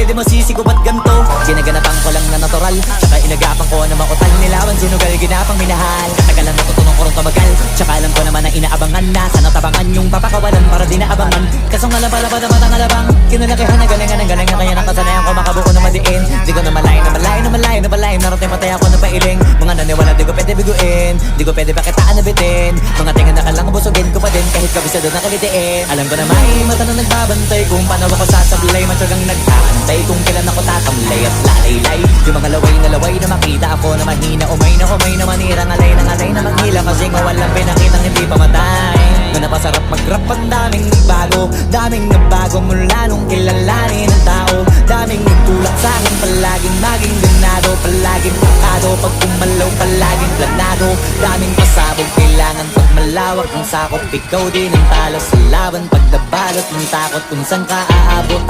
di masisigo ba't ganto? Ginaganapan ko lang na natural, tsaka inagapan ko na makutal. Nilawan sinugal, ginapang minahal. Katagalan natutunan ko rin tumagal, tsaka alam ko naman na inaabangan na. Sana tabangan yung papakawalan para di naabangan. Kaso nga lang pala pa dapat ang alabang. Kinalakihan na galingan ng galingan, kaya nakasanayan ko makabuo na madiin. Di ko na malayo na malayo na malayo na malayo. Narating matay ako na pailing. Mga naniwala di ko pwede biguin, di ko pwede pakitaan na bitin. Mga tingan na kalang busugin ko pa din kahit kabisado na kalitiin. Alam ko na may mata na nagbabantay kung paano ako sasablay. Matyagang nagkaantay kung kailan ako tatamlay at lalaylay. Yung mga laway na makita ako na mahina. Umay na manira, ngalay na maghila. Kasi nga walang pinakitang hindi pamatay. Na napasarap mag-rap, ang daming nagbago. Daming nagbago mula nung kilalanin ang tao. Daming nagtulak sa'kin, palaging maging ganado. Palaging pakado, pag kumalaw palaging planado. Daming pasabog, kailangan pag malawak ang sakop. Ikaw din ang talo sa laban, pag nabalot ng takot kung saan ka aabot.